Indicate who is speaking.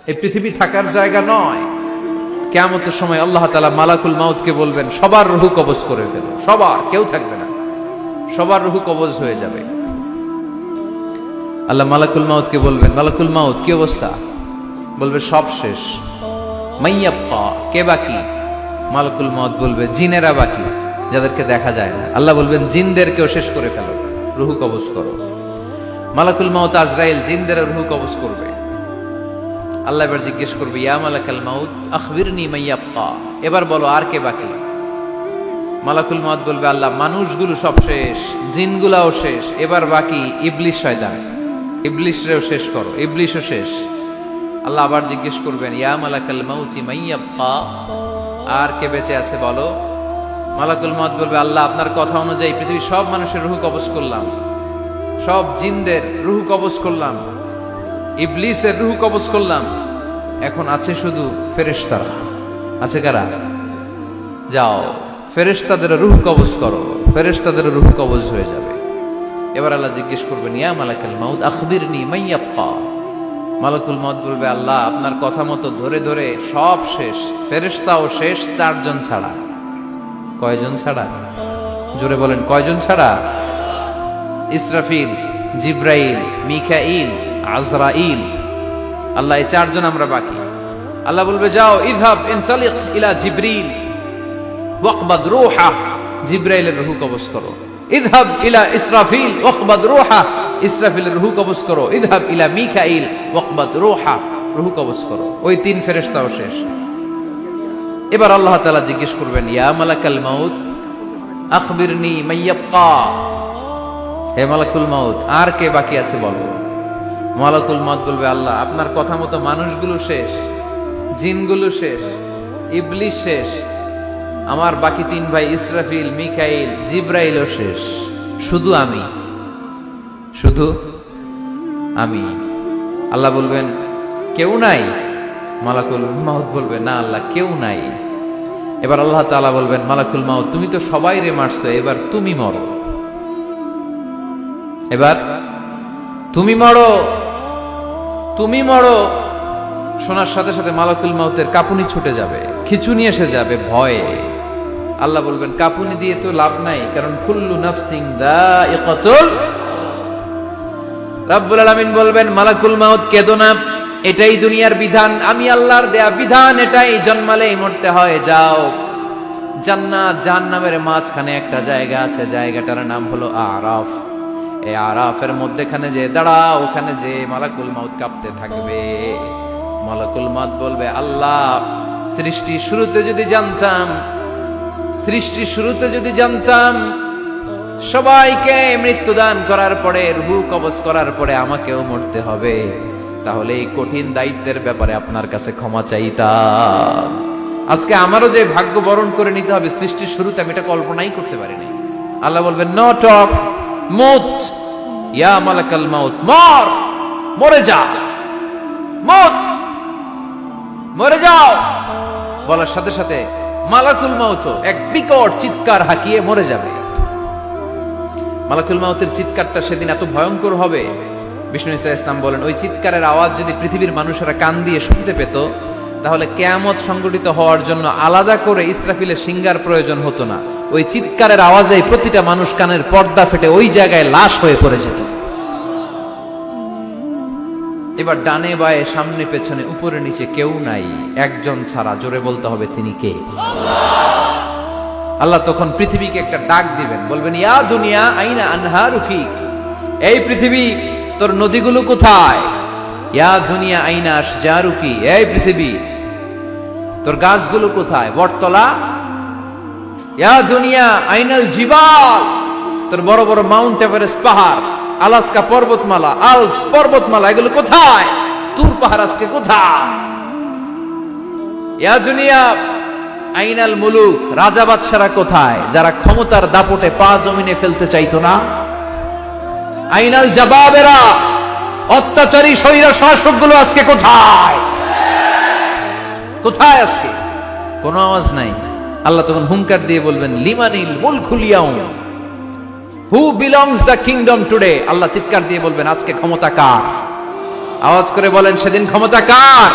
Speaker 1: এই পৃথিবী থাকার জায়গা নয়। কিয়ামতের সময় আল্লাহ তাআলা মালাকুল মাউতকে বলবেন সবার রূহ কবজ করে ফেলো, সবার, কেউ থাকবে না, সবার রূহ কবজ হয়ে যাবে। আল্লাহ মালাকুল মাউতকে বলবেন, মালাকুল মাউত কি অবস্থা? বলবে সব শেষ। মাইয়াবকা, কে বাকি? মালাকুল মাউত বলবে জিনেরা বাকি, যাদেরকে দেখা যায় না। আল্লাহ বলবেন জিনদেরকেও শেষ করে ফেলো, রূহ কবজ করো। মালাকুল মাউত আজরাইল জিনদের রূহ কবজ করবে। আল্লাহ এবার জিজ্ঞেস করবে, ইয়া মালাকাল মাউত আখবিরনি মাইয়াবকা, এবার বলো আর কে বাকি? মালাকুল মাউত বলবে, আল্লাহ মানুষগুলো সব শেষ, জিনগুলাও শেষ, এবার বাকি ইবলিশ শয়তান, ইবলিশরেও শেষ করো, ইবলিশও শেষ। আল্লাহ আবার জিজ্ঞেস করবেন, ইয়া মালাকাল মাউতি মাইয়াবকা, আর কে বেঁচে আছে বলো? মালাকুল মাউত বলবে, আল্লাহ আপনার কথা অনুযায়ী পৃথিবীর সব মানুষের রূহ কবজ করলাম, সব জিনদের রূহ কবজ করলাম, ইবলিসের রূহ কবজ করলাম, এখন আছে শুধু ফেরেশতারা। আছে কারা? যাও ফেরেশতাদের রূহ কবজ করো, ফেরেশতাদের রূহ কবজ হয়ে যাবে। এবার আল্লাহ জিজ্ঞেস করবেন, ইয়া মালাকাল মাউত আখবিরনি মাইয়াবকা। মালাকুল মাউত বলবে, আল্লাহ আপনার কথা মতো ধরে ধরে সব শেষ, ফেরেশতাও শেষ, 4 জন ছাড়া। কয়জন ছাড়া? জোরে বলেন, কয়জন ছাড়া? ইসরাফিল, জিব্রাইল, মিকাইল, আজরাইল। আল্লাহ এই 4 জন আমরা বাকি। আল্লাহ বলবে, যাও ইযহাব ইনতালিক ইলা জিবরিল ওয়াকবাদ রূহা, জিব্রাইলের রূহ কবজ করো। ইযহাব ইলা ইসরাফিল ওয়াকবাদ রূহা, ইসরাফিলের রূহ কবজ করো। ইযহাব ইলা মিকাইল ওয়াকবাদ রূহা, রূহ কবজ করো। ওই 3 ফেরেশতাও শেষ। এবার আল্লাহ তাআলা জিজ্ঞেস করবেন, ইয়া মালাকাল মাউত আখবিরনি মাইয়াবকা, হে মালাকুল মাউত আর কে বাকি আছে বলো? মালাকুল মাউত বলবে, আল্লাহ আপনার কথা মতো মানুষগুলো শেষ, জিনগুলো শেষ, ইবলিশ শেষ, আমার বাকি 3 ভাই ইসরাফিল, মিকাইল, জিব্রাইলও শেষ, শুধু আমি, শুধু আমি। আল্লাহ বলবেন, কেউ নাই? মালাকুল মাউত বলবে, না আল্লাহ কেউ নাই। এবার আল্লাহ তাআলা বলবেন, মালাকুল মাউত তুমি তো সবাই রে মারছো, এবার তুমি মরো, এবার তুমি মরো, তুমি মরো। শোনার সাথে সাথে মালাকুল মাউতের কাঁপুনি ছুটে যাবে, খিঁচুনি এসে যাবে ভয়ে। আল্লাহ বলবেন, কাঁপুনি দিয়ে তো লাভ নাই, কারণ কুল্লু নাফসিন যায়িকাতুল। রব্বুল আলামিন বলবেন, মালাকুল মাউত কেঁদো না, এটাই দুনিয়ার বিধান, আমি আল্লাহর দেয়া বিধান, এটাই জন্মালেই মরতে হয়। যাও জান্নাত জাহান্নামের মাঝখানে একটা জায়গা আছে, জায়গাটার নাম হলো আরাফ। এই আরাফের মধ্যেখানে যে দাঁড়াও, ওখানে যে মালাকুল মাউত কাঁপতে থাকবে। মালাকুল মাউত বলবে, আল্লাহ সৃষ্টি শুরুতে যদি জানতাম, সৃষ্টি শুরুতে যদি জানতাম সবাইকে মৃত্যুদান করার পরে, রূহ কবজ করার পরে আমাকেও মরতে হবে, তাহলে এই কঠিন দায়িত্বের ব্যাপারে আপনার কাছে ক্ষমা চাইতাম। আজকে আমারও যে ভাগ্য বরণ করে নিতে হবে সৃষ্টির শুরুতে, আমি এটা কল্পনাই করতে পারিনি। আল্লাহ বলবেন, নো টক, মুত, ইয়া মালাকাল মাউত, মর, মরে যা, মুত, মরে যাও। বলার সাথে সাথে মালাকুল মাউত এক বিকট চিৎকার হাঁকিয়ে মরে যাবে। মালাকুল মাউতের চিৎকারটা সেদিন এত ভয়ঙ্কর হবে, বিষ্ণু ঈসা ইসলাম বলেন, ওই চিৎকারের আওয়াজ যদি পৃথিবীর মানুষেরা কান দিয়ে শুনতে পেত, তাহলে কিয়ামত সংগঠিত হওয়ার জন্য আলাদা করে ইসরাফিলের সিঙ্গার প্রয়োজন হতো না। ওই চিৎকারের আওয়াজে প্রতিটা মানুষ কানের পর্দা ফেটে ওই জায়গায় লাশ হয়ে পড়ে যেত। এবার ডানে বায়ে সামনে পেছনে উপরে নিচে কেউ নাই, একজন ছাড়া। জোরে বলতে হবে, তিনি কে? আল্লাহ তখন পৃথিবীকে একটা ডাক দিবেন, বলবেন, ইয়া দুনিয়া আইনা আনহারুকি, এই পৃথিবী তোর নদীগুলো কোথায়? ইয়া দুনিয়া আইনা আশজারুকি, এই পৃথিবী তোর গাছগুলো কোথায়? বটতলা। ইয়া দুনিয়া আইনাল জিবাল, তোর বড় বড় মাউন্ট এভারেস্ট পাহাড়, আলাস্কা পর্বতমালা, আলপস পর্বতমালা, এগুলো কোথায়? তুর পাহাড় আজকে কোথায়? ইয়া দুনিয়া আইনাল মুলুক, রাজা বাদশারা কোথায়, যারা ক্ষমতার দাপটে পা জমিনে ফেলতে চাইতো না? আইনাল জাবাবেরা, অত্যাচারী স্বৈর শাসকগুলো আজকে কোথায়? কোথায় আজকে? কোনো আওয়াজ নাই। আল্লাহ তখন হুঙ্কার দিয়ে বলবেন, লিমানিল মুলকুল ইয়াউম, who belongs the kingdom today. Allah চিৎকার দিয়ে বলবেন, আজকে ক্ষমতা কার? আওয়াজ করে বলেন, সেদিন ক্ষমতা কার?